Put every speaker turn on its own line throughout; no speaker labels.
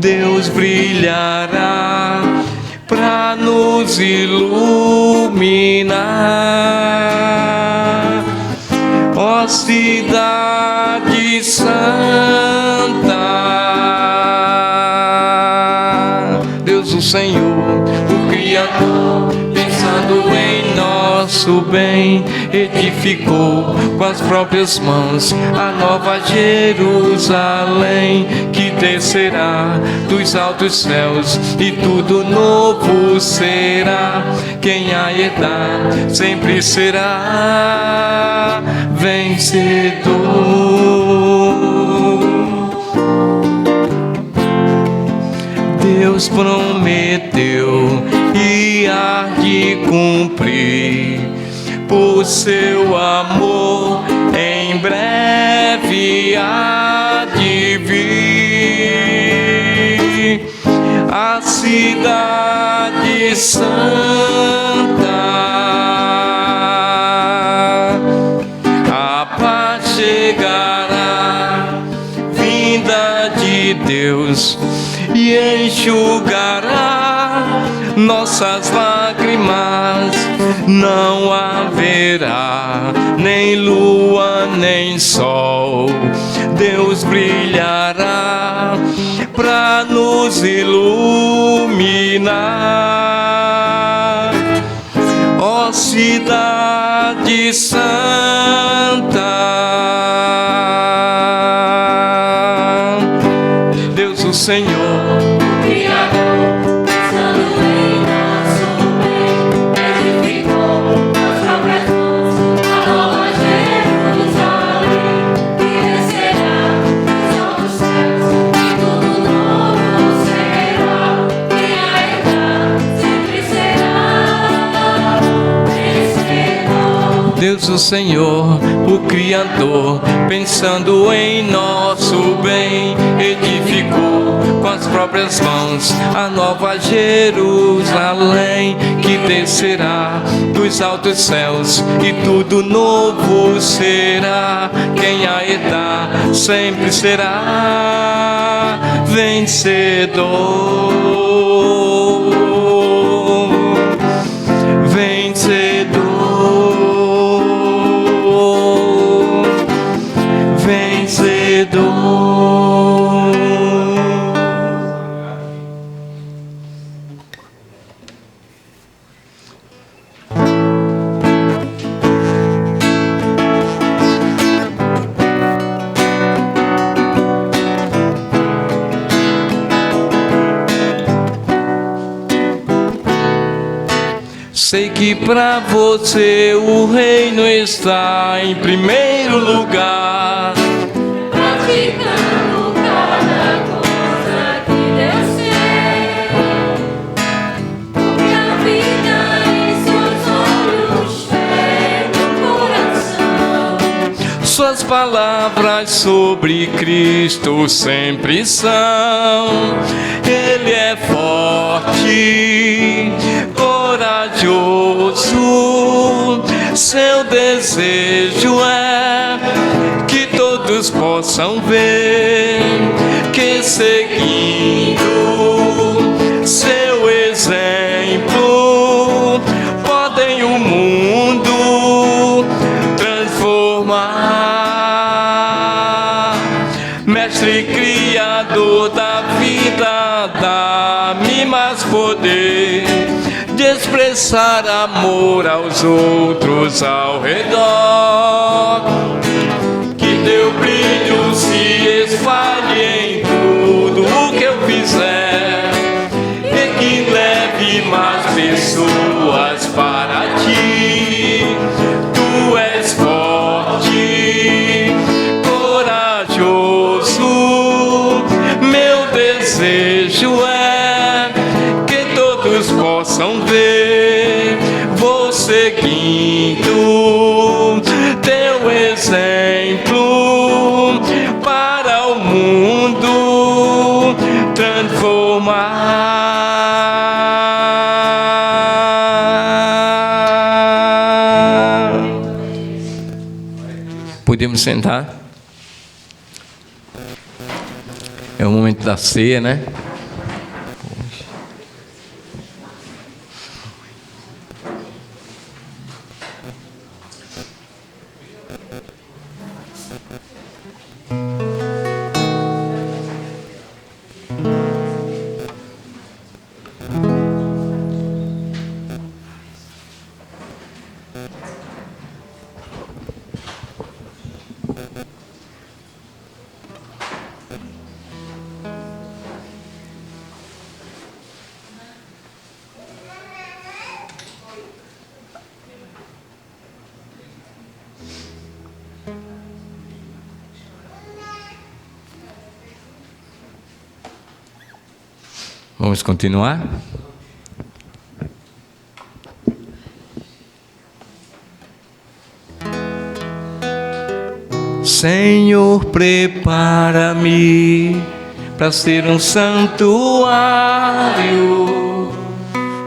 Deus brilhará para nos iluminar, ó cidade santa. Deus o Senhor, o Criador, pensando em nosso bem, edificou com as próprias mãos a nova Jerusalém, que descerá dos altos céus e tudo novo será. Quem a herdar sempre será vencedor. Deus prometeu e há de cumprir, por seu amor em breve há de vir a cidade santa. A paz chegará, vinda de Deus, e enxugará nossas lágrimas. Não haverá nem lua nem sol, Deus brilhará para nos iluminar, ó cidade santa. Deus o Senhor, Deus o Senhor, o Criador, pensando em nosso bem, edificou com as próprias mãos a nova Jerusalém, que descerá dos altos céus e tudo novo será. Quem a herdar sempre será vencedor. Vencedor. Sei que pra você o reino está em primeiro lugar.
Praticando cada coisa que Deus quer, porque a vida em seus olhos, fé no coração.
Suas palavras sobre Cristo sempre são. Ele é forte, corajoso. Seu desejo é que todos possam ver que, seguindo seu exemplo, podem o mundo transformar. Mestre Criador da vida, dá-me mais poder de expressar amor aos outros ao redor. Que teu brilho se espalhe em tudo o que eu fizer, e que leve mais pessoas para ti. Tu és forte, corajoso. Meu desejo é que todos possam ver, vou seguindo teu exemplo para o mundo transformar. Podemos sentar? É o momento da ceia, né? Vamos continuar? Senhor, prepara-me para ser um santuário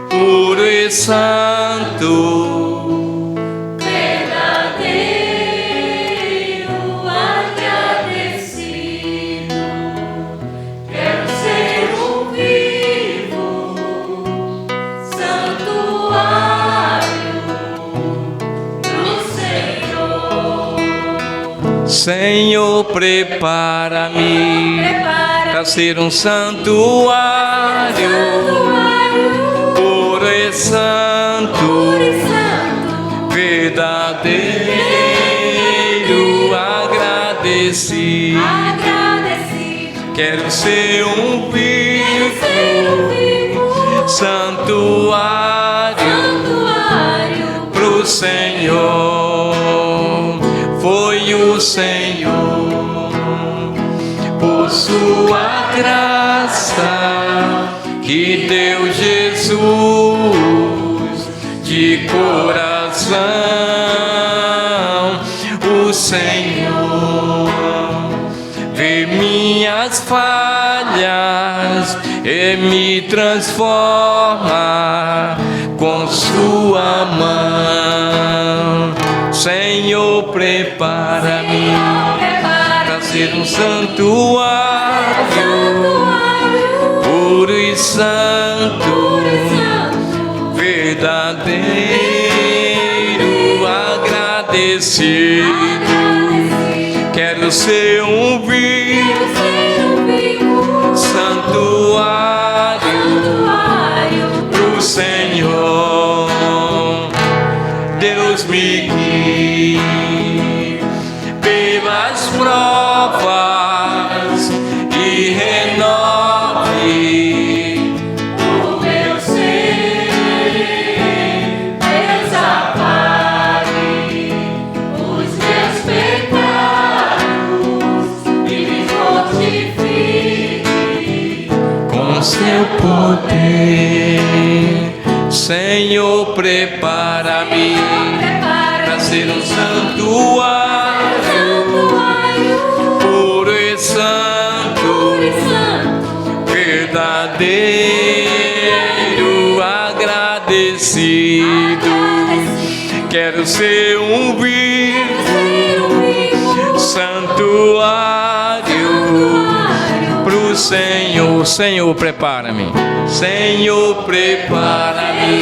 puro e santo. Senhor, prepara-me para ser um santuário puro e santo, verdadeiro, agradecido. Quero ser um vivo santuário pro Senhor. Foi o Senhor, por sua graça, que deu Jesus de coração. O Senhor vê minhas falhas e me transforma com sua mão. Senhor, prepara-me para ser um santuário puro e santo, verdadeiro, agradecido. Quero ser um vivo santuário pro Senhor. Deus me guie pelas provas e renove o meu ser com seu poder. Senhor, prepara-me para ser um santuário, puro e santo, verdadeiro, agradecido. Quero ser um vivo santuário pro Senhor. Senhor, prepara-me. Senhor, prepara-me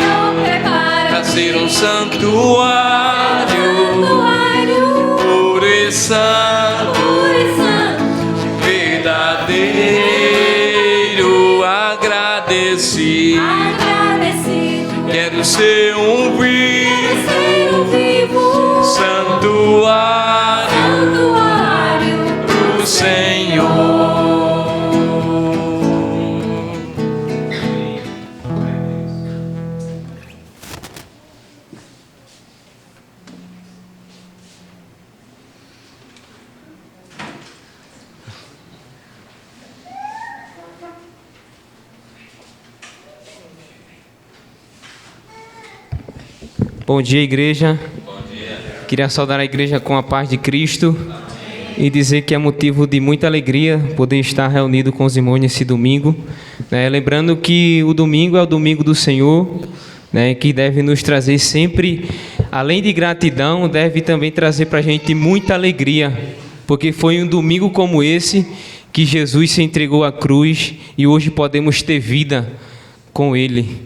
para ser um santuário, puro e santo, verdadeiro, agradecido. Quero ser um vivo santuário pro Senhor.
Bom dia, igreja. Bom dia. Queria saudar a igreja com a paz de Cristo. Amém. E dizer que é motivo de muita alegria poder estar reunido com os irmãos nesse domingo. Lembrando que o domingo é o domingo do Senhor, que deve nos trazer sempre, além de gratidão, deve também trazer para a gente muita alegria, porque foi um domingo como esse que Jesus se entregou à cruz e hoje podemos ter vida com Ele.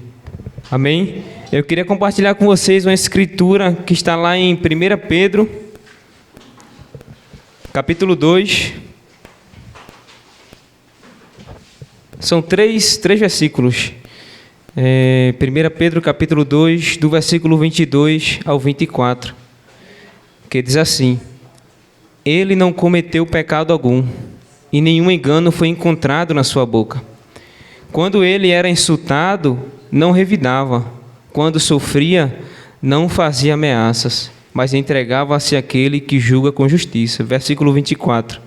Amém? Eu queria compartilhar com vocês uma escritura que está lá em 1 Pedro, capítulo 2. São três versículos. 1 Pedro, capítulo 2, do versículo 22 ao 24, que diz assim: Ele não cometeu pecado algum, e nenhum engano foi encontrado na sua boca. Quando ele era insultado, não revidava. Quando sofria, não fazia ameaças, mas entregava-se àquele que julga com justiça. Versículo 24.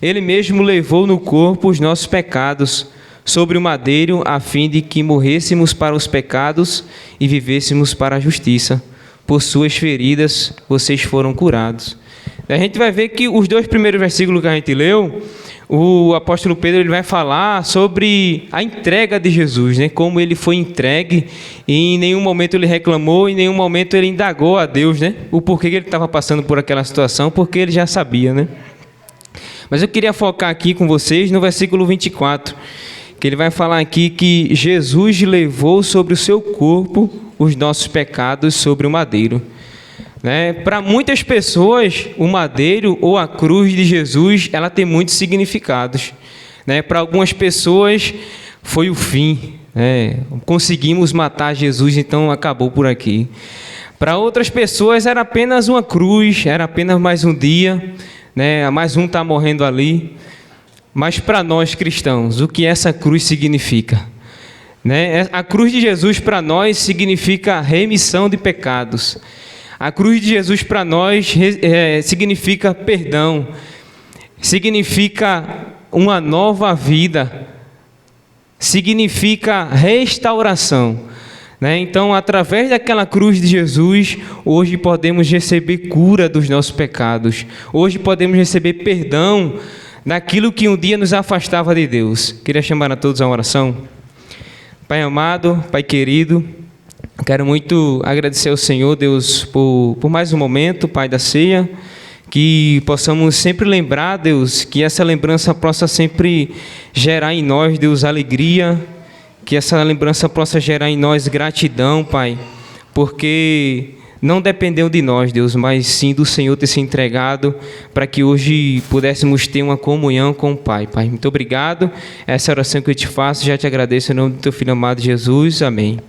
Ele mesmo levou no corpo os nossos pecados sobre o madeiro, a fim de que morrêssemos para os pecados e vivêssemos para a justiça. Por suas feridas, vocês foram curados. A gente vai ver que os dois primeiros versículos que a gente leu, o apóstolo Pedro ele vai falar sobre a entrega de Jesus, como ele foi entregue, e em nenhum momento ele reclamou, em nenhum momento ele indagou a Deus, o porquê que ele estava passando por aquela situação, porque ele já sabia, Mas eu queria focar aqui com vocês no versículo 24, que ele vai falar aqui que Jesus levou sobre o seu corpo os nossos pecados sobre o madeiro. Para muitas pessoas, o madeiro ou a cruz de Jesus, ela tem muitos significados. Para algumas pessoas, foi o fim. Conseguimos matar Jesus, então acabou por aqui. Para outras pessoas, era apenas uma cruz, era apenas mais um dia, mais um está morrendo ali. Mas para nós cristãos, o que essa cruz significa? A cruz de Jesus para nós significa remissão de pecados. A cruz de Jesus para nós significa perdão, significa uma nova vida, significa restauração. Então, através daquela cruz de Jesus, hoje podemos receber cura dos nossos pecados, hoje podemos receber perdão daquilo que um dia nos afastava de Deus. Queria chamar a todos a uma oração. Pai amado, Pai querido, quero muito agradecer ao Senhor, Deus, por mais um momento, Pai da ceia, que possamos sempre lembrar, Deus, que essa lembrança possa sempre gerar em nós, Deus, alegria, que essa lembrança possa gerar em nós gratidão, Pai, porque não dependeu de nós, Deus, mas sim do Senhor ter se entregado para que hoje pudéssemos ter uma comunhão com o Pai. Pai, muito obrigado. Essa é a oração que eu te faço, já te agradeço em nome do teu Filho amado Jesus. Amém.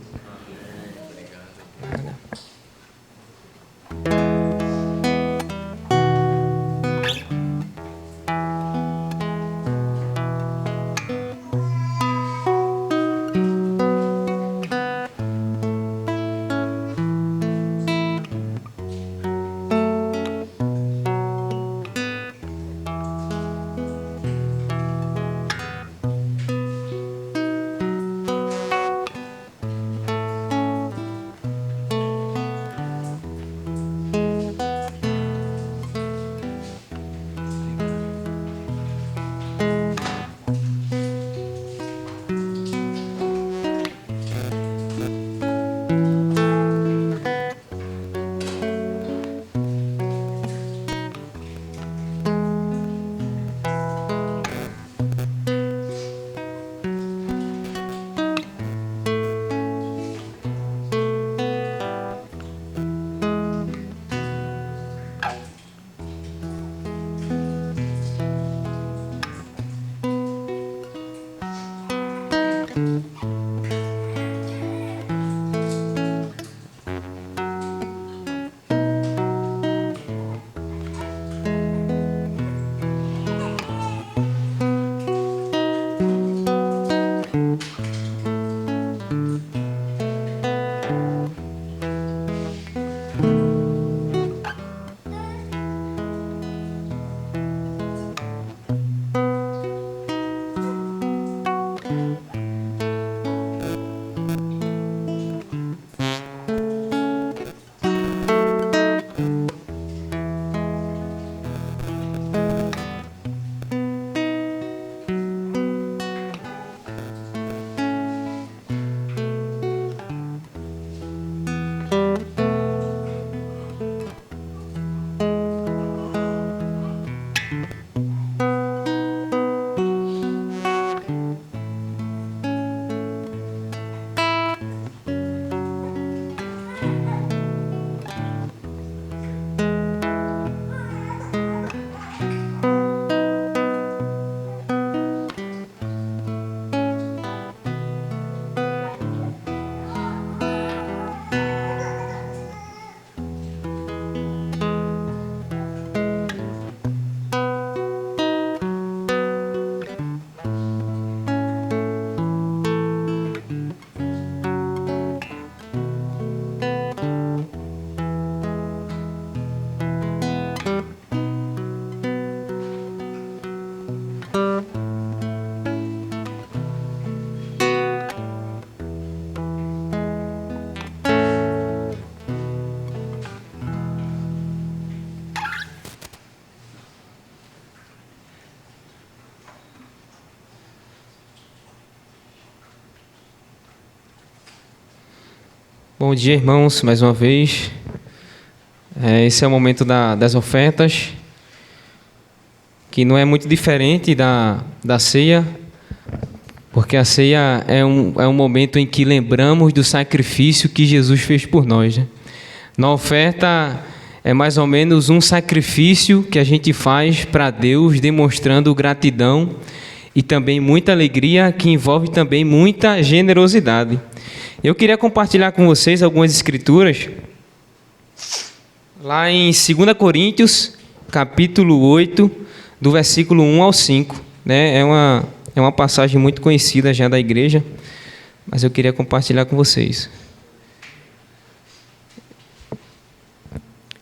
Bom dia, irmãos, mais uma vez. Esse é o momento das ofertas, que não é muito diferente da ceia, porque a ceia é um momento em que lembramos do sacrifício que Jesus fez por nós, né? Na oferta é mais ou menos um sacrifício que a gente faz para Deus, demonstrando gratidão e também muita alegria, que envolve também muita generosidade. Eu queria compartilhar com vocês algumas escrituras, lá em 2 Coríntios, capítulo 8, do versículo 1 ao 5. Né? É uma passagem muito conhecida já da igreja, mas eu queria compartilhar com vocês.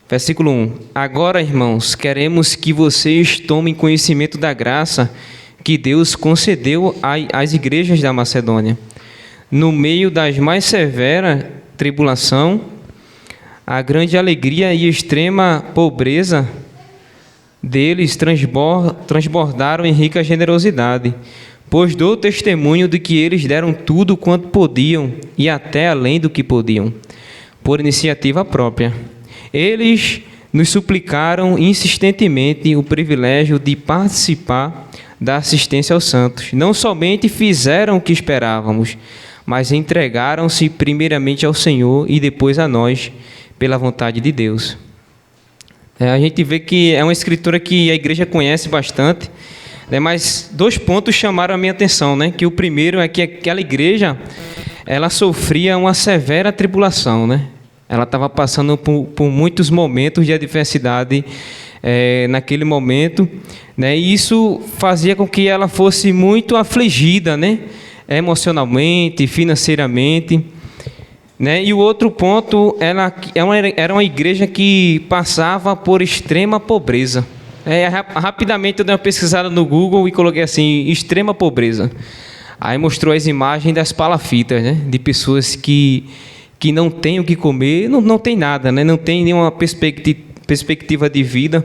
Versículo 1. Agora, irmãos, queremos que vocês tomem conhecimento da graça que Deus concedeu às igrejas da Macedônia. No meio das mais severa tribulação, a grande alegria e extrema pobreza deles transbordaram em rica generosidade, pois dou testemunho de que eles deram tudo quanto podiam e até além do que podiam, por iniciativa própria. Eles nos suplicaram insistentemente o privilégio de participar da assistência aos santos. Não somente fizeram o que esperávamos, mas entregaram-se primeiramente ao Senhor e depois a nós, pela vontade de Deus. A gente vê que é uma escritura que a igreja conhece bastante, né? Mas 2 pontos chamaram a minha atenção, né? Que o primeiro é que aquela igreja, ela sofria uma severa tribulação, né? Ela estava passando por muitos momentos de adversidade naquele momento, né? E isso fazia com que ela fosse muito afligida, né? Emocionalmente, financeiramente, né? E o outro ponto, era uma igreja que passava por extrema pobreza. Rapidamente eu dei uma pesquisada no Google e coloquei assim, extrema pobreza. Aí mostrou as imagens das palafitas, né? De pessoas que não têm o que comer, não tem nada, né? Não tem nenhuma perspectiva de vida.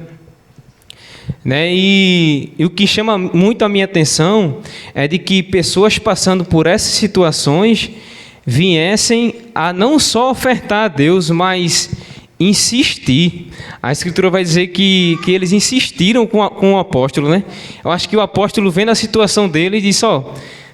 Né? E o que chama muito a minha atenção é de que pessoas passando por essas situações viessem a não só ofertar a Deus, mas insistir. A Escritura vai dizer que eles insistiram com o apóstolo, né? Eu acho que o apóstolo, vendo a situação dele, disse: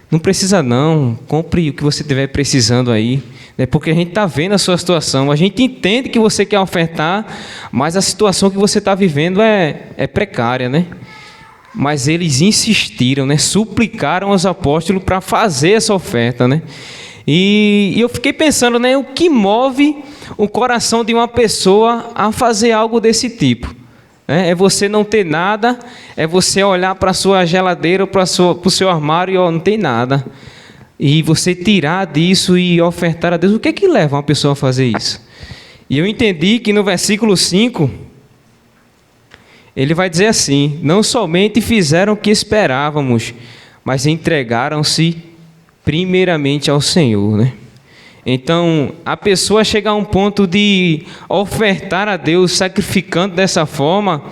não precisa não, compre o que você estiver precisando aí, né? Porque a gente está vendo a sua situação, a gente entende que você quer ofertar, mas a situação que você está vivendo é precária, né? mas eles insistiram, né? Suplicaram aos apóstolos para fazer essa oferta, né? E eu fiquei pensando, né? O que move o coração de uma pessoa a fazer algo desse tipo? É você não ter nada, é você olhar para a sua geladeira, para o seu armário e não tem nada. E você tirar disso e ofertar a Deus. O que é que leva uma pessoa a fazer isso? E eu entendi que no versículo 5, ele vai dizer assim: não somente fizeram o que esperávamos, mas entregaram-se primeiramente ao Senhor, né? Então, a pessoa chega a um ponto de ofertar a Deus, sacrificando dessa forma,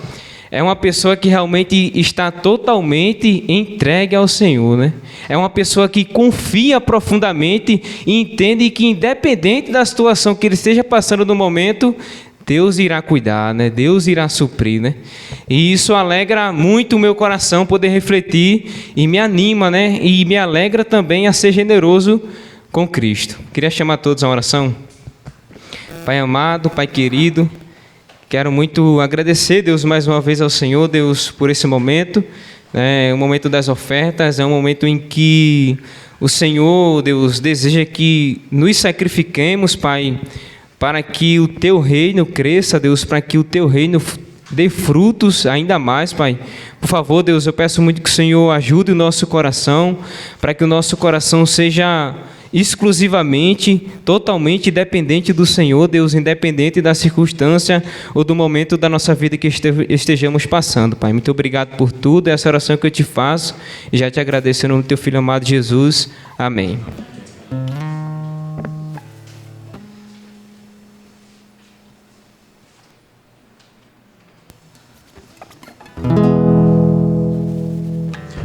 é uma pessoa que realmente está totalmente entregue ao Senhor, né? É uma pessoa que confia profundamente e entende que, independente da situação que ele esteja passando no momento, Deus irá cuidar, né? Deus irá suprir, né? E isso alegra muito o meu coração poder refletir e me anima, né? E me alegra também a ser generoso com Cristo. Queria chamar todos a oração. Pai amado, Pai querido, quero muito agradecer, Deus, mais uma vez ao Senhor, Deus, por esse momento. É o momento das ofertas, é um momento em que o Senhor, Deus, deseja que nos sacrifiquemos, Pai, para que o Teu reino cresça, Deus, para que o Teu reino dê frutos ainda mais, Pai. Por favor, Deus, eu peço muito que o Senhor ajude o nosso coração, para que o nosso coração seja exclusivamente, totalmente dependente do Senhor, Deus, independente da circunstância ou do momento da nossa vida que estejamos passando, Pai. Muito obrigado por tudo, essa oração que eu te faço, e já te agradeço em nome do Teu Filho amado Jesus. Amém.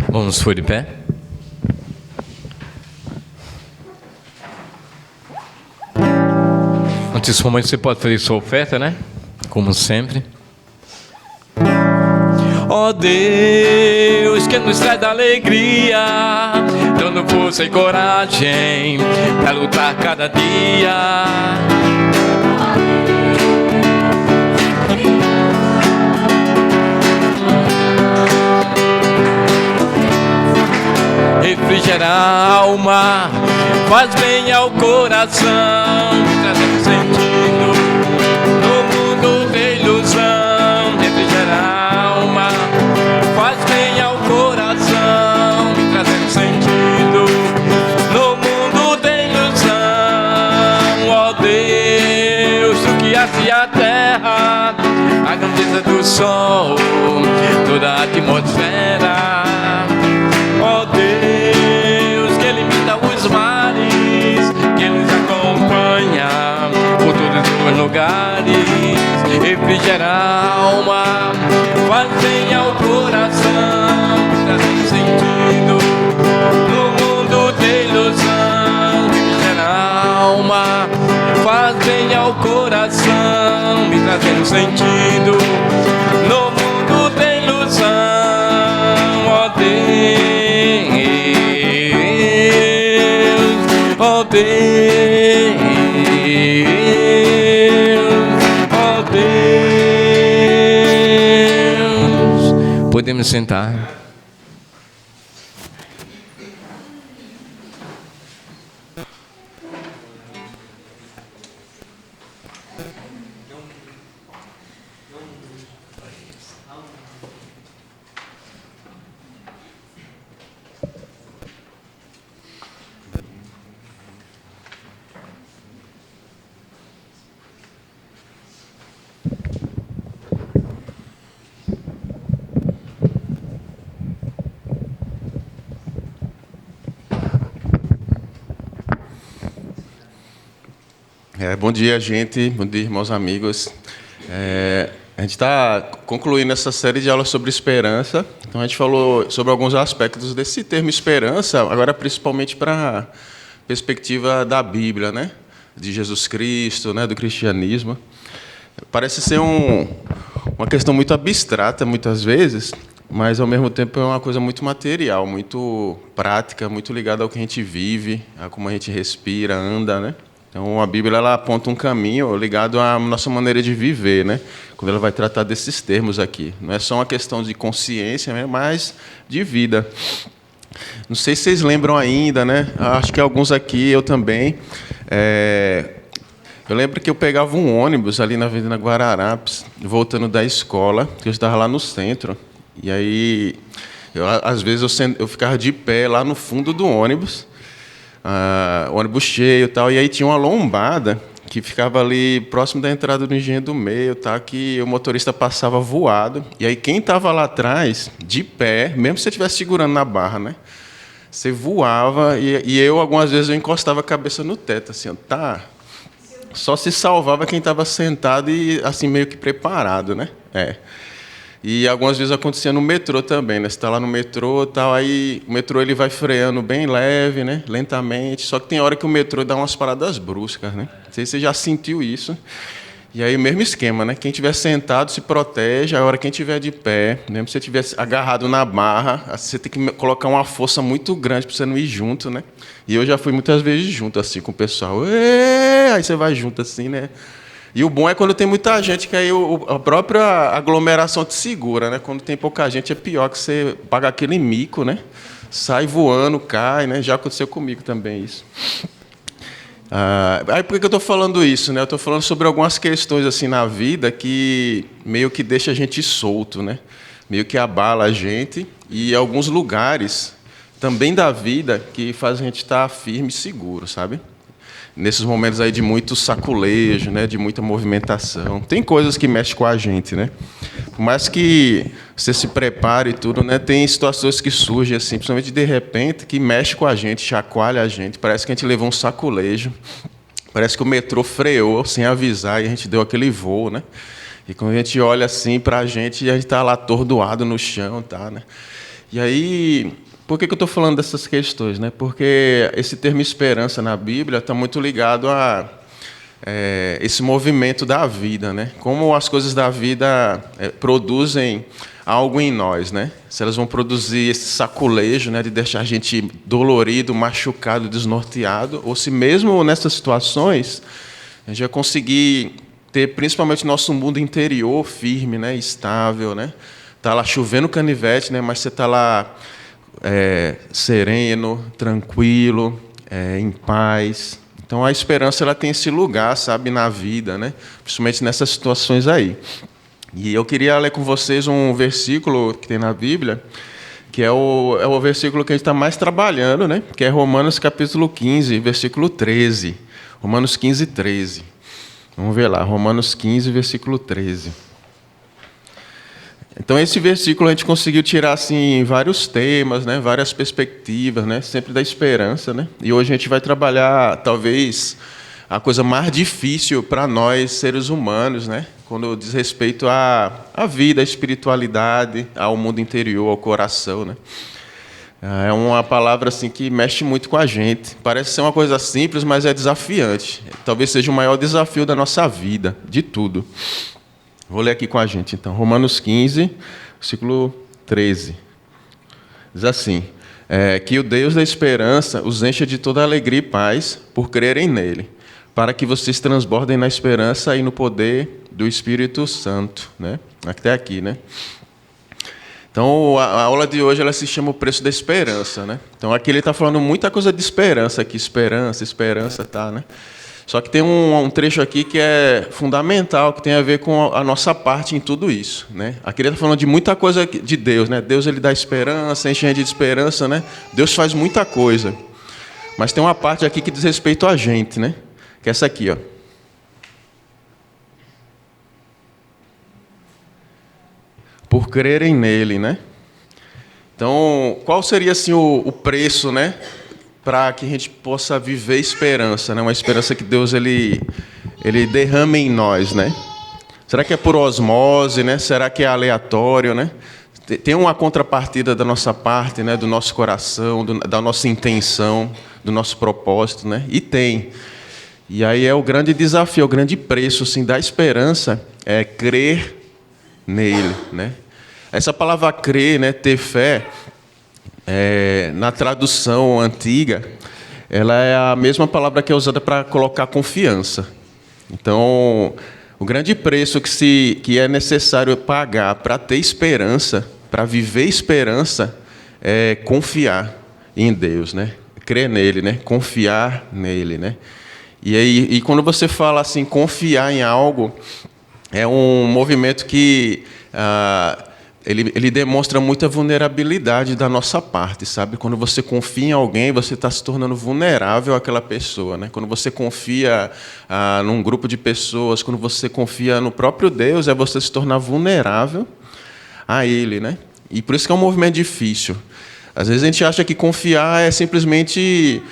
Vamos de pé. Antes desse momento você pode fazer sua oferta, né? Como sempre. Ó Deus, que nos traz alegria, dando força e coragem para lutar cada dia. Refrigera a alma, faz bem ao coração, trazendo sentido no mundo de ilusão. Refrigera a alma, faz bem ao coração, trazendo sentido no mundo de ilusão. Ó Deus, tu que haste a terra, a grandeza do sol, toda a atmosfera. Ó Deus, que limita os mares, que nos acompanha por todos os lugares. Refrigera a alma, faz bem ao coração, trazendo sentido no mundo de ilusão. Refrigera a alma, faz bem ao coração, me trazendo sentido no mundo de ilusão. Ó Deus, ó Deus, ó Deus. Podemos sentar.
Bom dia, gente. Bom dia, irmãos amigos. A gente está concluindo essa série de aulas sobre esperança. Então, a gente falou sobre alguns aspectos desse termo esperança, agora principalmente para a perspectiva da Bíblia, né? De Jesus Cristo, né? Do cristianismo. Parece ser uma questão muito abstrata, muitas vezes, mas, ao mesmo tempo, é uma coisa muito material, muito prática, muito ligada ao que a gente vive, a como a gente respira, anda, né? Então, a Bíblia ela aponta um caminho ligado à nossa maneira de viver, né? Quando ela vai tratar desses termos aqui. Não é só uma questão de consciência, né? Mas de vida. Não sei se vocês lembram ainda, né? Acho que alguns aqui, eu também. Eu lembro que eu pegava um ônibus ali na Avenida Guararapes, voltando da escola, que eu estava lá no centro. E aí, às vezes, eu ficava de pé lá no fundo do ônibus, ônibus cheio e tal, e aí tinha uma lombada que ficava ali próximo da entrada do Engenho do Meio, tá, que o motorista passava voado, e aí quem estava lá atrás, de pé, mesmo se você estivesse segurando na barra, né, você voava, e eu, algumas vezes, eu encostava a cabeça no teto, assim, tá, só se salvava quem estava sentado e, assim, meio que preparado, né, E algumas vezes acontecia no metrô também, né? Você está lá no metrô, tal, aí o metrô ele vai freando bem leve, né? Lentamente. Só que tem hora que o metrô dá umas paradas bruscas, né? Não sei se você já sentiu isso. E aí o mesmo esquema, né? Quem estiver sentado se protege, a hora quem estiver de pé, mesmo se você estiver agarrado na barra, você tem que colocar uma força muito grande para você não ir junto, né? E eu já fui muitas vezes junto assim com o pessoal. Aí você vai junto assim, né? E o bom é quando tem muita gente, que aí a própria aglomeração te segura, né? Quando tem pouca gente é pior, que você paga aquele mico, né? Sai voando, cai, né? Já aconteceu comigo também isso. Aí por que eu estou falando isso, né? Eu estou falando sobre algumas questões assim na vida que meio que deixa a gente solto, né? Meio que abala a gente, e alguns lugares também da vida que fazem a gente estar firme e seguro, sabe? Nesses momentos aí de muito saculejo, né, de muita movimentação. Tem coisas que mexem com a gente, né? Por mais que você se prepare e tudo, né, tem situações que surgem assim, principalmente de repente, que mexe com a gente, chacoalha a gente. Parece que a gente levou um saculejo. Parece que o metrô freou sem avisar e a gente deu aquele voo, né? E quando a gente olha assim para a gente está lá atordoado no chão, tá, né? E aí, por que eu estou falando dessas questões, né? Porque esse termo esperança na Bíblia está muito ligado a esse movimento da vida, né? Como as coisas da vida produzem algo em nós, né? Se elas vão produzir esse saculejo, né, de deixar a gente dolorido, machucado, desnorteado, ou se mesmo nessas situações a gente vai conseguir ter principalmente nosso mundo interior firme, né, estável, né? Tá lá chovendo canivete, né? Mas você está lá sereno, tranquilo, em paz. Então a esperança ela tem esse lugar, sabe, na vida, né? Principalmente nessas situações aí. E eu queria ler com vocês um versículo que tem na Bíblia, que é o versículo que a gente está mais trabalhando, né? Que é Romanos capítulo 15, versículo 13. Romanos 15, 13. Vamos ver lá, Romanos 15, versículo 13. Então, esse versículo a gente conseguiu tirar assim, vários temas, né? Várias perspectivas, né? Sempre da esperança, né? E hoje a gente vai trabalhar, talvez, a coisa mais difícil para nós, seres humanos, né? Quando diz respeito à vida, à espiritualidade, ao mundo interior, ao coração, né? É uma palavra assim, que mexe muito com a gente. Parece ser uma coisa simples, mas é desafiante. Talvez seja o maior desafio da nossa vida, de tudo. Vou ler aqui com a gente, então. Romanos 15, versículo 13. Diz assim: que o Deus da esperança os encha de toda alegria e paz por crerem nele, para que vocês transbordem na esperança e no poder do Espírito Santo. Né? Até aqui, né? Então, a aula de hoje ela se chama O Preço da Esperança. Né? Então, aqui ele está falando muita coisa de esperança, aqui, esperança, tá, né? Só que tem um trecho aqui que é fundamental, que tem a ver com a nossa parte em tudo isso, né? Aqui ele está falando de muita coisa de Deus, né? Deus ele dá esperança, enche a gente de esperança, né? Deus faz muita coisa. Mas tem uma parte aqui que diz respeito a gente, né? Que é essa aqui, ó. Por crerem nele, né? Então, qual seria assim o preço, né? Para que a gente possa viver esperança, né? Uma esperança que Deus ele derrama em nós, né? Será que é por osmose, né? Será que é aleatório, né? Tem uma contrapartida da nossa parte, né? Do nosso coração, da nossa intenção, do nosso propósito, né? E tem. E aí é o grande desafio, o grande preço, assim, da esperança é crer nele, né? Essa palavra crer, né? Ter fé. Na tradução antiga, ela é a mesma palavra que é usada para colocar confiança. Então, o grande preço que é necessário pagar para ter esperança, para viver esperança, é confiar em Deus, né? Crer nele, né? Confiar nele, né? E quando você fala assim, confiar em algo, é um movimento que ele demonstra muita vulnerabilidade da nossa parte, sabe? Quando você confia em alguém, você está se tornando vulnerável àquela pessoa, né? Quando você confia num grupo de pessoas, quando você confia no próprio Deus, é você se tornar vulnerável a Ele, né? E por isso que é um movimento difícil. Às vezes a gente acha que confiar é simplesmente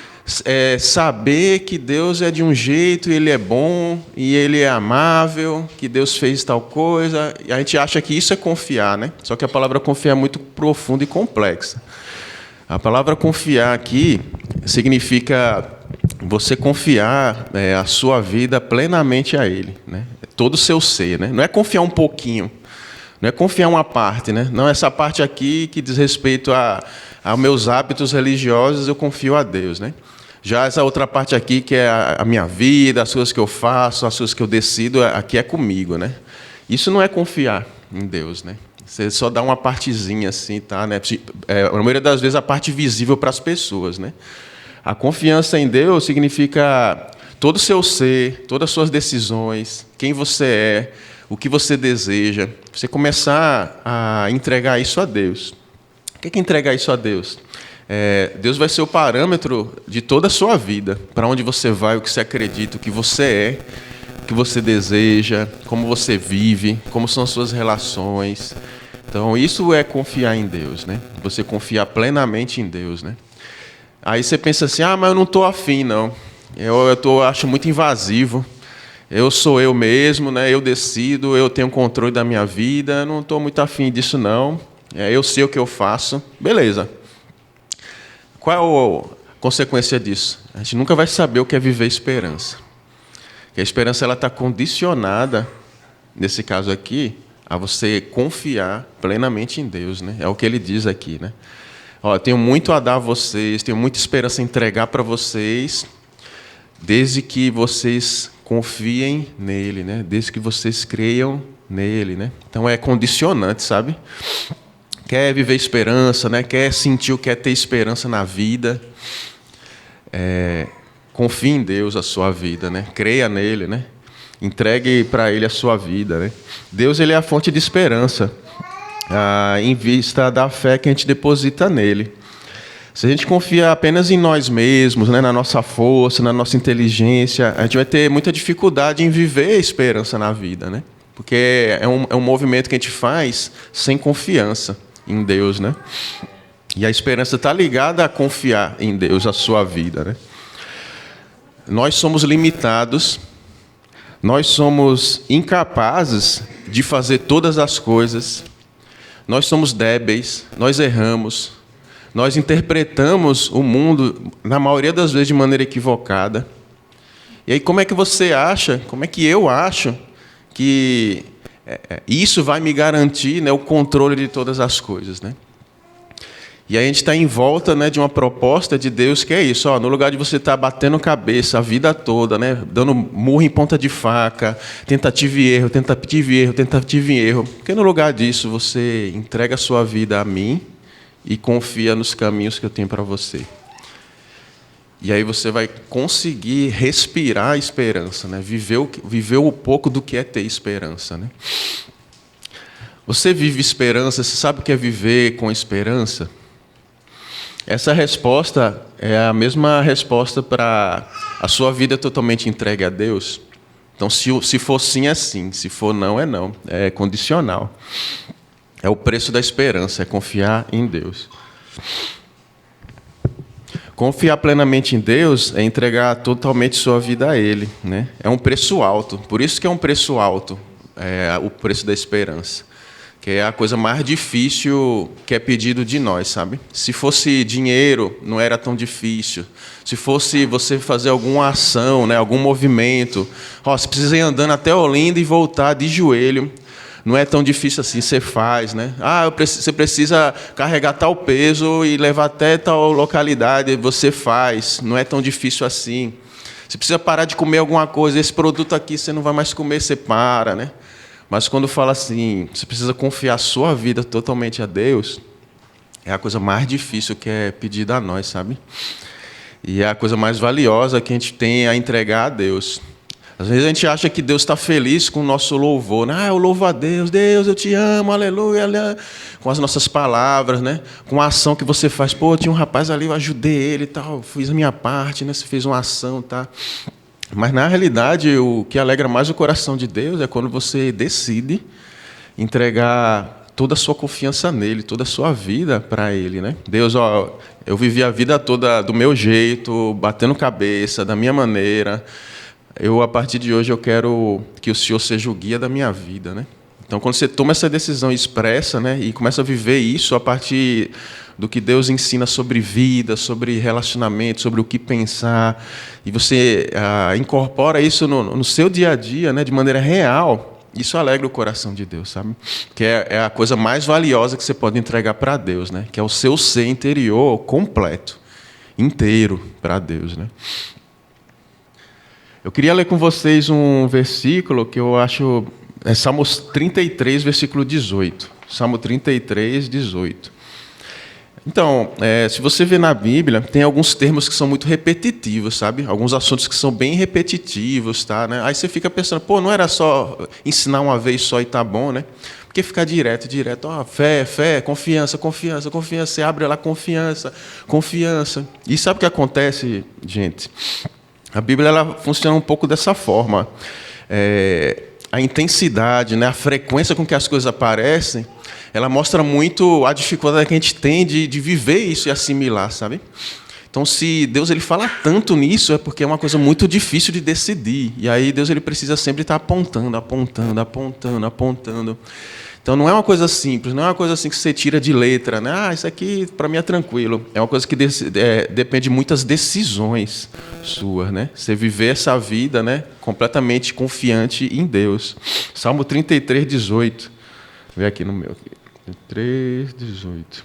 saber que Deus é de um jeito, Ele é bom e Ele é amável, que Deus fez tal coisa, e a gente acha que isso é confiar, né? Só que a palavra confiar é muito profunda e complexa. A palavra confiar aqui significa você confiar a sua vida plenamente a Ele, né? Todo o seu ser, né? Não é confiar um pouquinho, não é confiar uma parte, né? Não, essa parte aqui que diz respeito a meus hábitos religiosos, eu confio a Deus, né? Já essa outra parte aqui, que é a minha vida, as coisas que eu faço, as coisas que eu decido, aqui é comigo, né? Isso não é confiar em Deus, né? Você só dá uma partezinha assim, tá? Né? Na maioria das vezes, a parte visível para as pessoas, né? A confiança em Deus significa todo o seu ser, todas as suas decisões, quem você é, o que você deseja. Você começar a entregar isso a Deus. O que é entregar isso a Deus? Deus vai ser o parâmetro de toda a sua vida, para onde você vai, o que você acredita, o que você é, o que você deseja, como você vive, como são as suas relações. Então, isso é confiar em Deus, né? Você confiar plenamente em Deus, né? Aí você pensa assim, mas eu não estou afim, não. Eu acho muito invasivo. Eu sou eu mesmo, né? Eu decido, eu tenho controle da minha vida, não estou muito afim disso, não. Eu sei o que eu faço. Beleza. Qual é a consequência disso? A gente nunca vai saber o que é viver esperança. Porque a esperança está condicionada, nesse caso aqui, a você confiar plenamente em Deus, né? É o que ele diz aqui, né? Tenho muito a dar a vocês, tenho muita esperança a entregar para vocês, desde que vocês confiem nele, né? Desde que vocês creiam nele, né? Então é condicionante, sabe? Quer viver esperança, né? Quer sentir, quer ter esperança na vida. Confie em Deus a sua vida, né? Creia nele, né? Entregue para Ele a sua vida, né? Deus, ele é a fonte de esperança, em vista da fé que a gente deposita nele. Se a gente confia apenas em nós mesmos, né? Na nossa força, na nossa inteligência, a gente vai ter muita dificuldade em viver a esperança na vida, né? Porque é um movimento que a gente faz sem confiança em Deus, né? E a esperança está ligada a confiar em Deus a sua vida, né? Nós somos limitados, nós somos incapazes de fazer todas as coisas, nós somos débeis, nós erramos, nós interpretamos o mundo, na maioria das vezes, de maneira equivocada. E aí, como é que você acha, como é que eu acho que isso vai me garantir, né, o controle de todas as coisas, né? E aí a gente está em volta, né, de uma proposta de Deus que é isso. No lugar de você estar batendo cabeça a vida toda, né, dando murro em ponta de faca, tentativa e erro, tentativa e erro, tentativa e erro. Porque no lugar disso você entrega a sua vida a mim e confia nos caminhos que eu tenho para você. E aí você vai conseguir respirar a esperança, né? Viver o pouco do que é ter esperança, né? Você vive esperança, você sabe o que é viver com esperança? Essa resposta é a mesma resposta para a sua vida totalmente entregue a Deus. Então, se for sim, é sim. Se for não, é não. É condicional. É o preço da esperança, é confiar em Deus. Confiar plenamente em Deus é entregar totalmente sua vida a Ele, né? É um preço alto. Por isso que é um preço alto, o preço da esperança. Que é a coisa mais difícil que é pedido de nós, sabe? Se fosse dinheiro, não era tão difícil. Se fosse você fazer alguma ação, né, algum movimento, você precisa ir andando até Olinda e voltar de joelho. não é tão difícil assim, você faz, né? Você precisa carregar tal peso e levar até tal localidade, você faz, não é tão difícil assim. Você precisa parar de comer alguma coisa, esse produto aqui você não vai mais comer, você para, né? Mas quando fala assim, você precisa confiar a sua vida totalmente a Deus, é a coisa mais difícil que é pedida a nós, sabe? E é a coisa mais valiosa que a gente tem a entregar a Deus. Às vezes a gente acha que Deus está feliz com o nosso louvor, né? Eu louvo a Deus, Deus, eu te amo, aleluia, aleluia. Com as nossas palavras, né? Com a ação que você faz. Pô, tinha um rapaz ali, eu ajudei ele e tal, fiz a minha parte, né? Você fez uma ação, tá? Mas, na realidade, o que alegra mais o coração de Deus é quando você decide entregar toda a sua confiança nele, toda a sua vida para ele, né? Deus, ó, eu vivi a vida toda do meu jeito, batendo cabeça, da minha maneira. A partir de hoje, eu quero que o Senhor seja o guia da minha vida, né? Então, quando você toma essa decisão expressa, né, e começa a viver isso a partir do que Deus ensina sobre vida, sobre relacionamento, sobre o que pensar, e você incorpora isso no seu dia a dia, né, de maneira real, isso alegra o coração de Deus, sabe? Que é a coisa mais valiosa que você pode entregar para Deus, né? Que é o seu ser interior completo, inteiro para Deus, né? Eu queria ler com vocês um versículo que eu acho... É Salmo 33, versículo 18. Salmo 33, 18. Então, se você vê na Bíblia, tem alguns termos que são muito repetitivos, sabe? Alguns assuntos que são bem repetitivos, tá? Né? Aí você fica pensando, pô, não era só ensinar uma vez só e tá bom, né? Porque ficar direto, fé, confiança, confiança, confiança. Você abre lá, confiança, confiança. E sabe o que acontece, gente? A Bíblia ela funciona um pouco dessa forma. A intensidade, né, a frequência com que as coisas aparecem, ela mostra muito a dificuldade que a gente tem de viver isso e assimilar, sabe? Então, se Deus ele fala tanto nisso, é porque é uma coisa muito difícil de decidir. E aí Deus ele precisa sempre estar apontando, apontando, apontando, apontando. Então, não é uma coisa simples, não é uma coisa assim que você tira de letra, né? Isso aqui para mim é tranquilo. É uma coisa que depende de muitas decisões suas, né? Você viver essa vida, né, completamente confiante em Deus. Salmo 33, 18. Vou ver aqui no meu. 33, 18.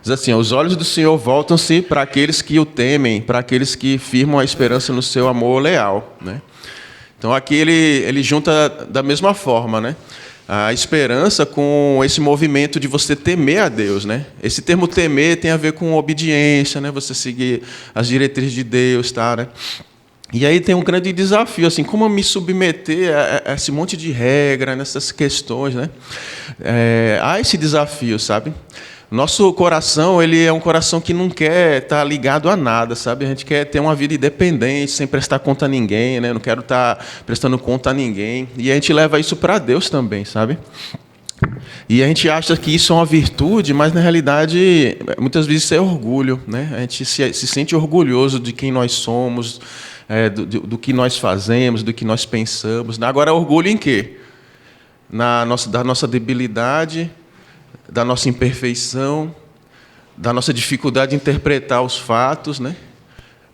Diz assim, os olhos do Senhor voltam-se para aqueles que o temem, para aqueles que firmam a esperança no seu amor leal, né? Então, aqui ele junta da mesma forma, né? A esperança com esse movimento de você temer a Deus, né? Esse termo temer tem a ver com obediência, né? Você seguir as diretrizes de Deus, tá, né? E aí tem um grande desafio, assim, como me submeter a esse monte de regra, nessas questões, né? Há esse desafio, sabe? Nosso coração, ele é um coração que não quer estar ligado a nada, sabe? A gente quer ter uma vida independente, sem prestar conta a ninguém, né? Não quero estar prestando conta a ninguém. E a gente leva isso para Deus também, sabe? E a gente acha que isso é uma virtude, mas na realidade, muitas vezes isso é orgulho, né? A gente se sente orgulhoso de quem nós somos, do que nós fazemos, do que nós pensamos. Agora, orgulho em quê? Da nossa debilidade, da nossa imperfeição, da nossa dificuldade de interpretar os fatos, né?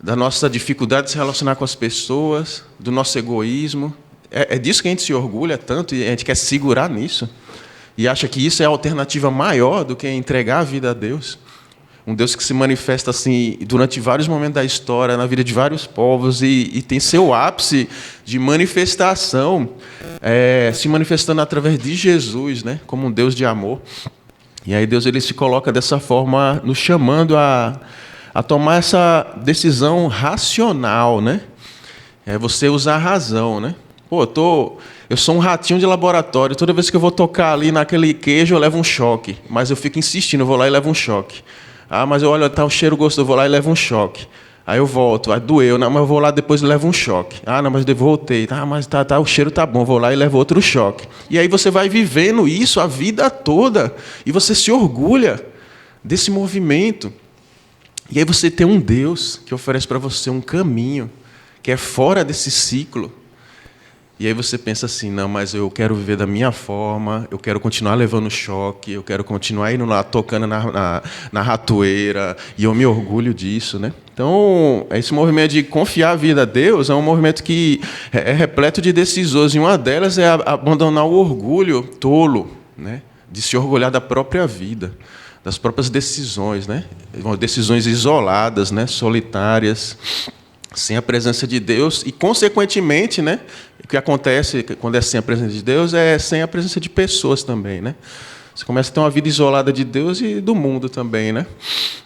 Da nossa dificuldade de se relacionar com as pessoas, do nosso egoísmo. É disso que a gente se orgulha tanto e a gente quer segurar nisso. E acha que isso é a alternativa maior do que entregar a vida a Deus. Um Deus que se manifesta assim durante vários momentos da história, na vida de vários povos, e tem seu ápice de manifestação, se manifestando através de Jesus, né? Como um Deus de amor. E aí Deus ele se coloca dessa forma, nos chamando a tomar essa decisão racional, né? É você usar a razão, né? Pô, eu sou um ratinho de laboratório, toda vez que eu vou tocar ali naquele queijo eu levo um choque, mas eu fico insistindo, eu vou lá e levo um choque. Mas eu olho, tá o cheiro gostoso, eu vou lá e levo um choque. Aí eu volto, doeu, não, mas eu vou lá depois e levo um choque. Não, mas eu voltei, mas o cheiro tá bom, vou lá e levo outro choque. E aí você vai vivendo isso a vida toda, e você se orgulha desse movimento. E aí você tem um Deus que oferece para você um caminho, que é fora desse ciclo, E aí você pensa assim, não, mas eu quero viver da minha forma, eu quero continuar levando choque, eu quero continuar indo lá tocando na ratoeira, e eu me orgulho disso, né? Então, esse movimento de confiar a vida a Deus é um movimento que é repleto de decisões, e uma delas é abandonar o orgulho tolo, né? De se orgulhar da própria vida, das próprias decisões, né? Decisões isoladas, né? Solitárias, sem a presença de Deus, e, consequentemente, né, o que acontece quando é sem a presença de Deus é sem a presença de pessoas também, né? Você começa a ter uma vida isolada de Deus e do mundo também, né?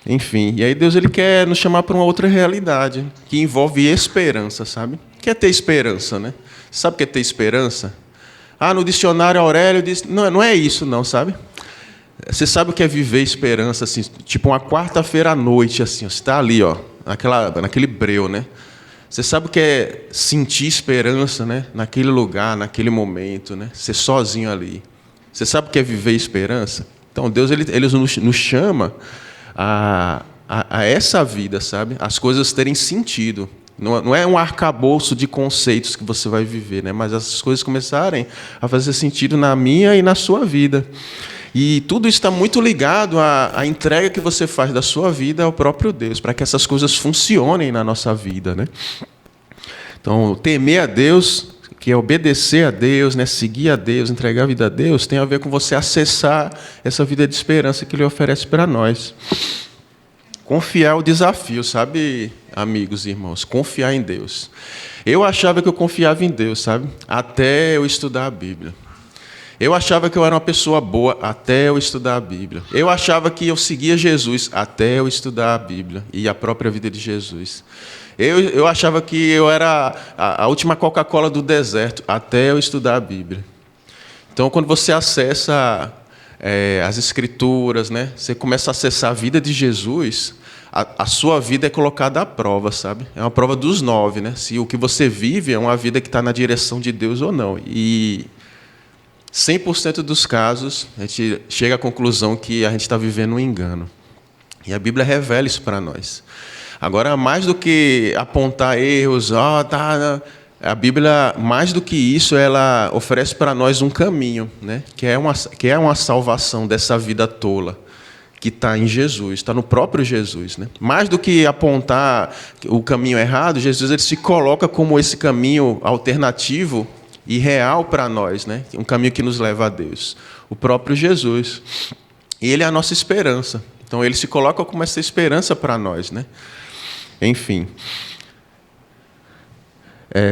Enfim, e aí Deus ele quer nos chamar para uma outra realidade, que envolve esperança, sabe? O que é ter esperança, né? Sabe o que é ter esperança? No dicionário Aurélio diz... Não é isso, não, sabe? Você sabe o que é viver esperança, assim, tipo uma quarta-feira à noite, assim, você está ali, ó, naquele breu, né? Você sabe o que é sentir esperança, né? Naquele lugar, naquele momento, né? Ser sozinho ali. Você sabe o que é viver esperança? Então, Deus ele nos chama a essa vida, sabe? As coisas terem sentido. Não é um arcabouço de conceitos que você vai viver, né? Mas as coisas começarem a fazer sentido na minha e na sua vida. E tudo isso está muito ligado à entrega que você faz da sua vida ao próprio Deus, para que essas coisas funcionem na nossa vida, né? Então, temer a Deus, que é obedecer a Deus, né? Seguir a Deus, entregar a vida a Deus, tem a ver com você acessar essa vida de esperança que Ele oferece para nós. Confiar é o desafio, sabe, amigos e irmãos? Confiar em Deus. Eu achava que eu confiava em Deus, sabe? Até eu estudar a Bíblia. Eu achava que eu era uma pessoa boa até eu estudar a Bíblia. Eu achava que eu seguia Jesus até eu estudar a Bíblia e a própria vida de Jesus. Eu achava que eu era a última Coca-Cola do deserto até eu estudar a Bíblia. Então, quando você acessa as Escrituras, né, você começa a acessar a vida de Jesus, a sua vida é colocada à prova, sabe? É uma prova dos 9, né? Se o que você vive é uma vida que está na direção de Deus ou não. E 100% dos casos, a gente chega à conclusão que a gente está vivendo um engano. E a Bíblia revela isso para nós. Agora, mais do que apontar erros, a Bíblia, mais do que isso, ela oferece para nós um caminho, né? que é uma salvação dessa vida tola, que está em Jesus, está no próprio Jesus, né? Mais do que apontar o caminho errado, Jesus ele se coloca como esse caminho alternativo e real para nós, né? Um caminho que nos leva a Deus. O próprio Jesus. E Ele é a nossa esperança. Então, Ele se coloca como essa esperança para nós, né? Enfim.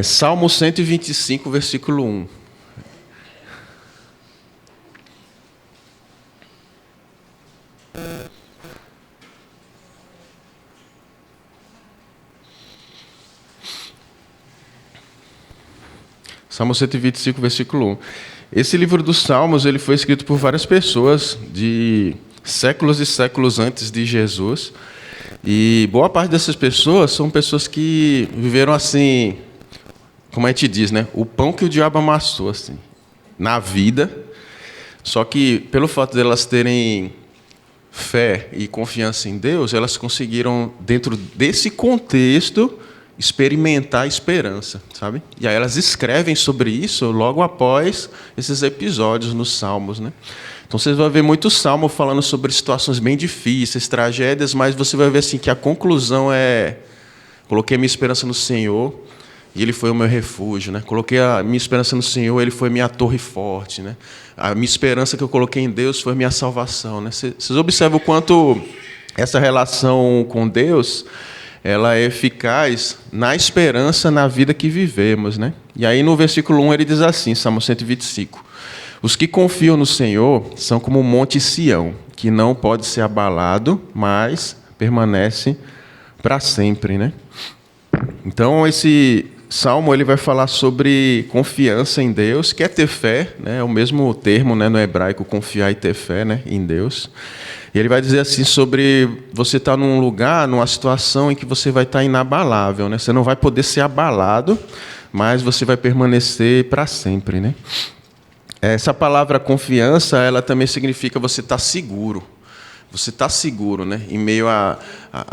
Salmo 125, versículo 1. Salmo 125, versículo 1. Esse livro dos Salmos ele foi escrito por várias pessoas de séculos e séculos antes de Jesus. E boa parte dessas pessoas são pessoas que viveram assim, como a gente diz, né? O pão que o diabo amassou, assim, na vida. Só que, pelo fato de elas terem fé e confiança em Deus, elas conseguiram, dentro desse contexto, experimentar a esperança, sabe? E aí elas escrevem sobre isso logo após esses episódios nos Salmos, né? Então vocês vão ver muito salmo falando sobre situações bem difíceis, tragédias, mas você vai ver assim que a conclusão é: coloquei a minha esperança no Senhor e Ele foi o meu refúgio, né? Coloquei a minha esperança no Senhor, Ele foi minha torre forte, né? A minha esperança que eu coloquei em Deus foi minha salvação, né? Vocês observam o quanto essa relação com Deus ela é eficaz na esperança na vida que vivemos, né? E aí no versículo 1 ele diz assim, Salmo 125: os que confiam no Senhor são como o monte Sião, que não pode ser abalado, mas permanece para sempre, né? Então esse Salmo ele vai falar sobre confiança em Deus, que é ter fé, né? É o mesmo termo, né, no hebraico, confiar e ter fé, né, em Deus. E ele vai dizer assim sobre você estar num lugar, numa situação em que você vai estar inabalável, né? Você não vai poder ser abalado, mas você vai permanecer para sempre, né? Essa palavra confiança, ela também significa você estar seguro. Você está seguro, né? Em meio a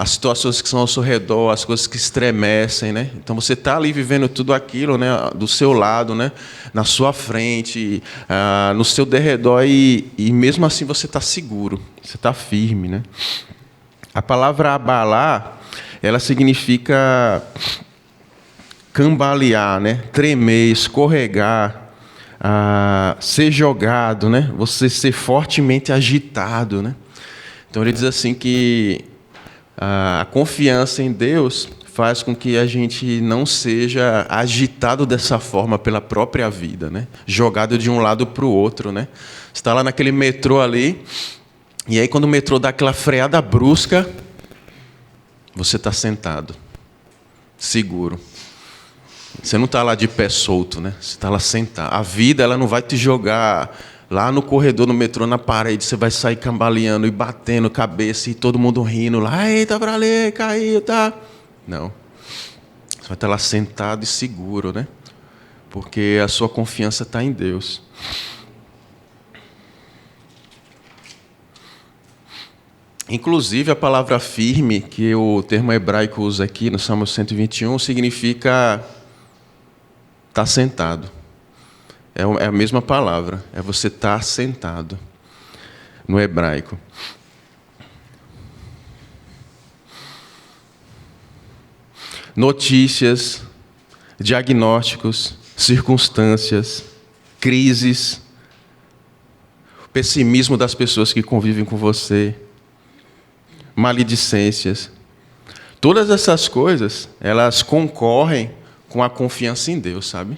situações que são ao seu redor, as coisas que estremecem, né? Então você está ali vivendo tudo aquilo, né? Do seu lado, né? Na sua frente, no seu derredor, e mesmo assim você está seguro, você está firme, né? A palavra abalar, ela significa cambalear, né? Tremer, escorregar, ser jogado, né? Você ser fortemente agitado, né? Então ele diz assim que a confiança em Deus faz com que a gente não seja agitado dessa forma pela própria vida, né? Jogado de um lado para o outro, né? Você está lá naquele metrô ali, e aí quando o metrô dá aquela freada brusca, você está sentado, seguro. Você não está lá de pé solto, né? Você está lá sentado. A vida, ela não vai te jogar lá no corredor, no metrô, na parede. Você vai sair cambaleando e batendo cabeça e todo mundo rindo lá. Eita, pra ali, caiu, tá? Não. Você vai estar lá sentado e seguro, né? Porque a sua confiança está em Deus. Inclusive, a palavra firme, que o termo hebraico usa aqui no Salmo 121, significa estar sentado. É a mesma palavra, é você estar sentado no hebraico. Notícias, diagnósticos, circunstâncias, crises, o pessimismo das pessoas que convivem com você, maledicências. Todas essas coisas, elas concorrem com a confiança em Deus, sabe?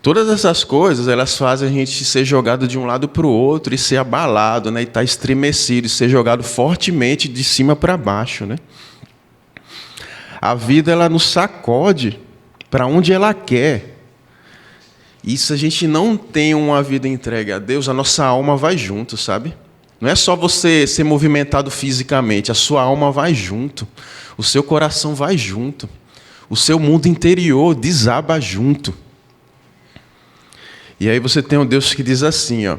Todas essas coisas, elas fazem a gente ser jogado de um lado para o outro e ser abalado, né? E estar estremecido, e ser jogado fortemente de cima para baixo, né? A vida, ela nos sacode para onde ela quer. E se a gente não tem uma vida entregue a Deus, a nossa alma vai junto, sabe? Não é só você ser movimentado fisicamente, a sua alma vai junto, o seu coração vai junto, o seu mundo interior desaba junto. E aí você tem um Deus que diz assim, ó,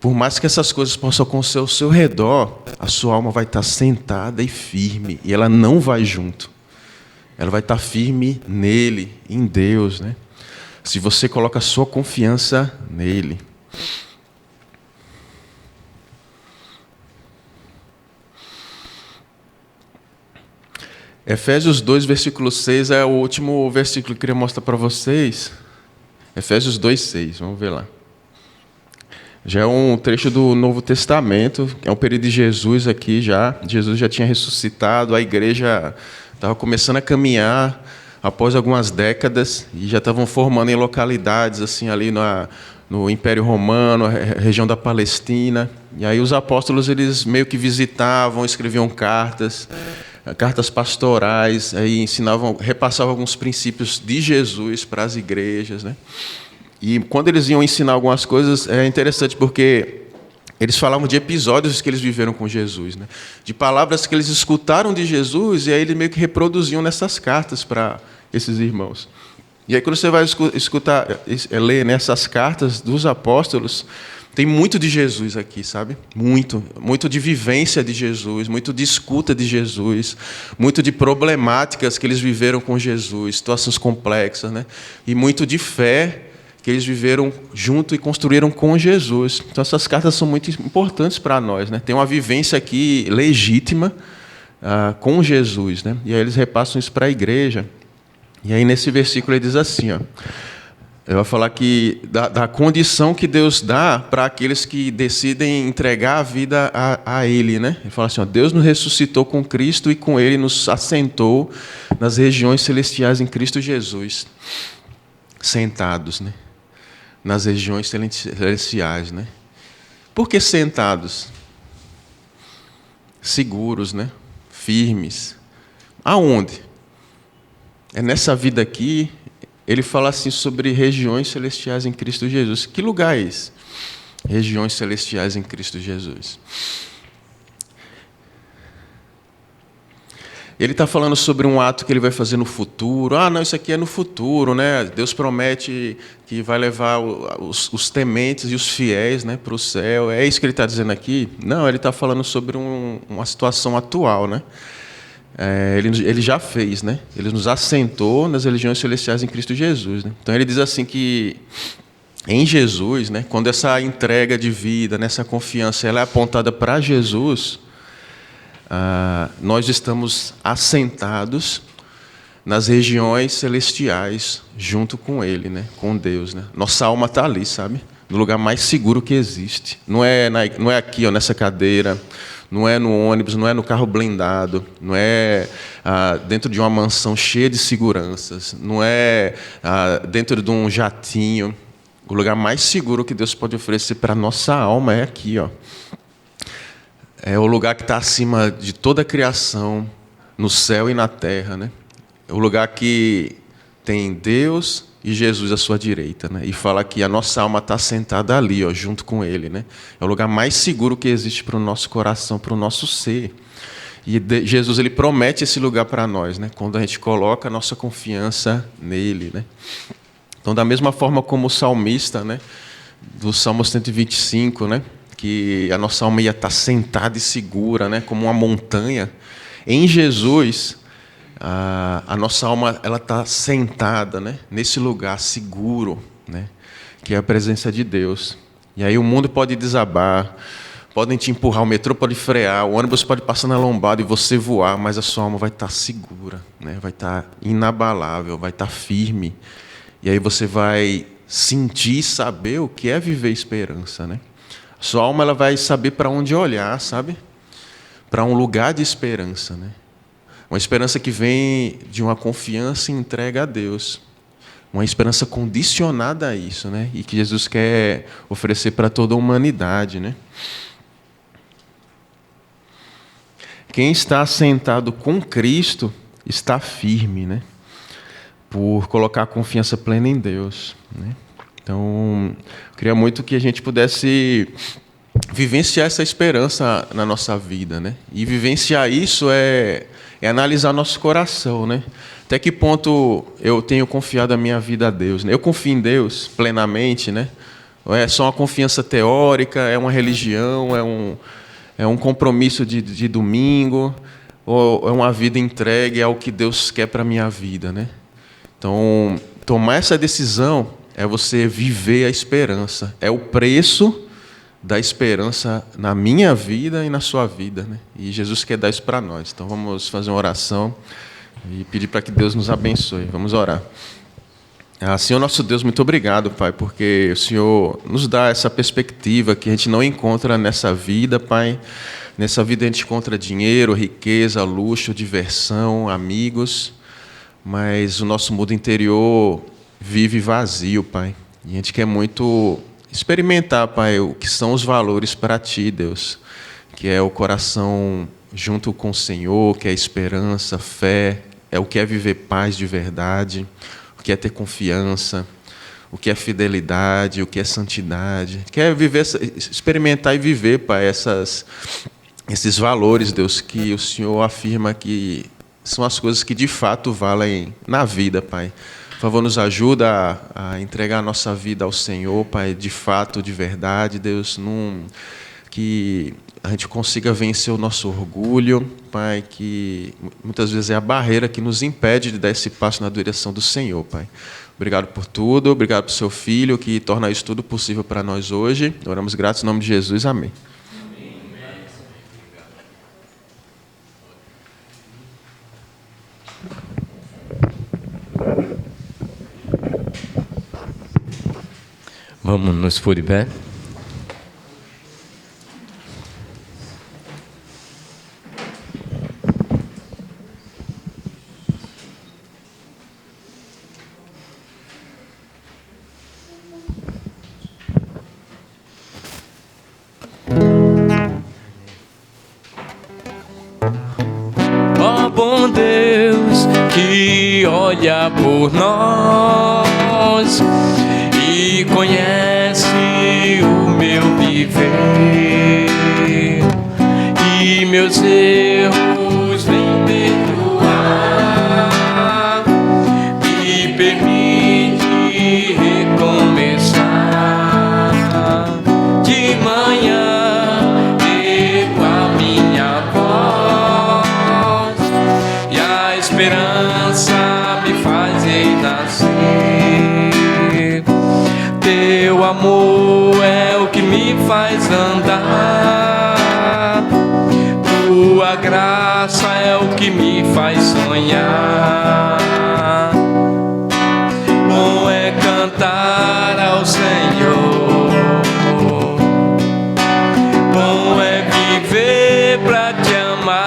por mais que essas coisas possam acontecer ao seu redor, a sua alma vai estar sentada e firme, e ela não vai junto. Ela vai estar firme nele, em Deus, né? Se você coloca a sua confiança nele. Efésios 2, versículo 6 é o último versículo que eu queria mostrar para vocês. Efésios 2, 6, vamos ver lá. Já é um trecho do Novo Testamento, é um período de Jesus aqui já. Jesus já tinha ressuscitado, a igreja estava começando a caminhar após algumas décadas e já estavam formando em localidades assim ali no Império Romano, região da Palestina. E aí os apóstolos, eles meio que visitavam, escreviam cartas pastorais, aí ensinavam, repassavam alguns princípios de Jesus para as igrejas, né? E quando eles iam ensinar algumas coisas, é interessante porque eles falavam de episódios que eles viveram com Jesus, né? De palavras que eles escutaram de Jesus, e aí eles meio que reproduziam nessas cartas para esses irmãos. E aí quando você vai ler nessas cartas dos apóstolos, tem muito de Jesus aqui, sabe? Muito de vivência de Jesus, muito de escuta de Jesus, muito de problemáticas que eles viveram com Jesus, situações complexas, né? E muito de fé que eles viveram junto e construíram com Jesus. Então essas cartas são muito importantes para nós, né? Tem uma vivência aqui legítima com Jesus, né? E aí eles repassam isso para a igreja. E aí nesse versículo ele diz assim, ó, eu vou falar que da condição que Deus dá para aqueles que decidem entregar a vida a Ele, né? Ele fala assim, ó, Deus nos ressuscitou com Cristo e com Ele nos assentou nas regiões celestiais em Cristo Jesus. Sentados, né? Nas regiões celestiais, né? Por que sentados? Seguros, né? Firmes. Aonde? É nessa vida aqui. Ele fala assim sobre regiões celestiais em Cristo Jesus. Que lugar é esse? Regiões celestiais em Cristo Jesus. Ele está falando sobre um ato que ele vai fazer no futuro. Ah, não, isso aqui é no futuro, né? Deus promete que vai levar os tementes e os fiéis, né, para o céu. É isso que ele está dizendo aqui? Não, ele está falando sobre uma situação atual, né? Ele já fez, né? Ele nos assentou nas regiões celestiais em Cristo Jesus, né? Então ele diz assim que em Jesus, né, quando essa entrega de vida, nessa confiança, ela é apontada para Jesus, nós estamos assentados nas regiões celestiais junto com Ele, né, com Deus, né? Nossa alma está ali, sabe? No lugar mais seguro que existe. Não é aqui, ó, nessa cadeira. Não é no ônibus, não é no carro blindado, não é dentro de uma mansão cheia de seguranças, não é dentro de um jatinho. O lugar mais seguro que Deus pode oferecer para a nossa alma é aqui, ó. É o lugar que está acima de toda a criação, no céu e na terra, né? É o lugar que tem Deus e Jesus à sua direita, né? E fala que a nossa alma está sentada ali, ó, junto com Ele, né? É o lugar mais seguro que existe para o nosso coração, para o nosso ser. E Jesus, ele promete esse lugar para nós, né? Quando a gente coloca a nossa confiança nele, né? Então, da mesma forma como o salmista, né, do Salmo 125, né, que a nossa alma ia estar sentada e segura, né, como uma montanha, em Jesus, a nossa alma ela está sentada, né, nesse lugar seguro, né, que é a presença de Deus. E aí o mundo pode desabar, podem te empurrar, o metrô pode frear, o ônibus pode passar na lombada e você voar, mas a sua alma vai estar segura, né, vai estar inabalável, vai estar firme. E aí você vai sentir e saber o que é viver esperança, né? A sua alma ela vai saber para onde olhar, sabe? Para um lugar de esperança, né? Uma esperança que vem de uma confiança e entrega a Deus. Uma esperança condicionada a isso, né? E que Jesus quer oferecer para toda a humanidade, né? Quem está sentado com Cristo está firme, né? Por colocar a confiança plena em Deus, né? Então, eu queria muito que a gente pudesse vivenciar essa esperança na nossa vida, né? E vivenciar isso é analisar nosso coração, né? Até que ponto eu tenho confiado a minha vida a Deus, né? Eu confio em Deus plenamente, né? Ou é só uma confiança teórica, é uma religião, é um compromisso de domingo, ou é uma vida entregue ao que Deus quer para a minha vida, né? Então, tomar essa decisão é você viver a esperança. É o preço da esperança na minha vida e na sua vida, né? E Jesus quer dar isso para nós. Então, vamos fazer uma oração e pedir para que Deus nos abençoe. Vamos orar. Senhor nosso Deus, muito obrigado, Pai, porque o Senhor nos dá essa perspectiva que a gente não encontra nessa vida, Pai. Nessa vida a gente encontra dinheiro, riqueza, luxo, diversão, amigos, mas o nosso mundo interior vive vazio, Pai. E a gente quer muito experimentar, Pai, o que são os valores para Ti, Deus, que é o coração junto com o Senhor, que é esperança, fé, é o que é viver paz de verdade, o que é ter confiança, o que é fidelidade, o que é santidade. Quer viver, experimentar e viver, Pai, esses valores, Deus, que o Senhor afirma que são as coisas que de fato valem na vida, Pai. Por favor, nos ajuda a entregar a nossa vida ao Senhor, Pai, de fato, de verdade, Deus, que a gente consiga vencer o nosso orgulho, Pai, que muitas vezes é a barreira que nos impede de dar esse passo na direção do Senhor, Pai. Obrigado por tudo, obrigado por seu Filho, que torna isso tudo possível para nós hoje. Oramos gratos em nome de Jesus, amém.
Vamos nos pôr de pé. Ó bom Deus que olha por nós e conhece o meu viver e meus erros vem perdoar. renascer. Teu amor é o que me faz andar. Tua graça é o que me faz sonhar. Bom é cantar ao Senhor. Bom é viver pra te amar.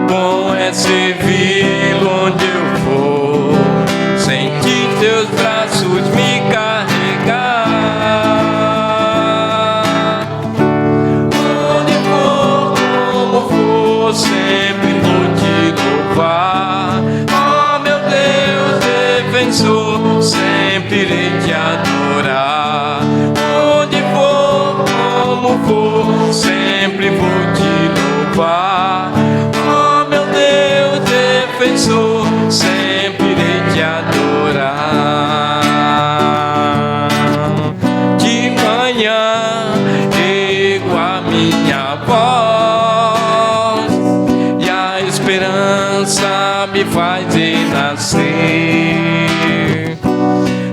Bom é servi-lo onde eu for, sentir teus braços me carregar. Onde for, como for, sempre vou te louvar. Oh meu Deus defensor, sempre irei te adorar. Onde for, como for, sempre vou te louvar. Oh meu Deus defensor, sempre irei te adorar. De manhã ergo a minha voz e a esperança me faz renascer.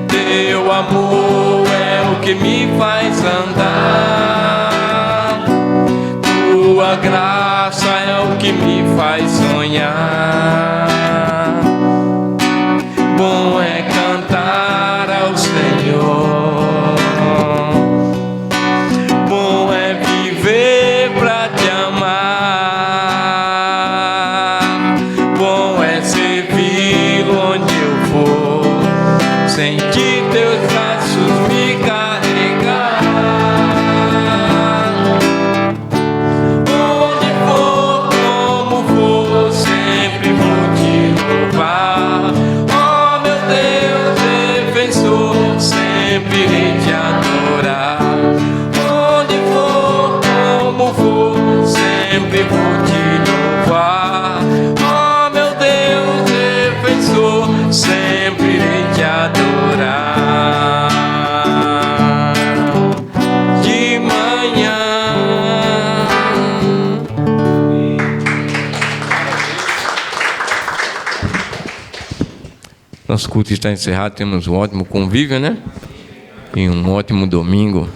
Teu amor é o que me faz andar. Tua graça é o que me faz sonhar. Bom é cantar ao Senhor. Bom é viver pra te amar. Bom é servi-lo onde eu for, sentir teus braços me carregar. Onde for, como for, sempre vou te louvar. Oh meu Deus defensor, sempre irei te adorar. Onde for, como for, sempre vou te louvar. Oh meu Deus defensor, sempre irei te adorar. De manhã. Nosso culto está encerrado, temos um ótimo convívio, né? E um ótimo domingo.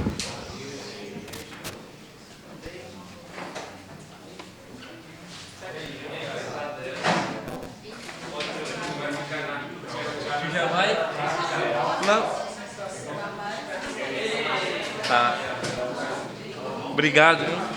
Já vai? Não. Tá. Obrigado, hein?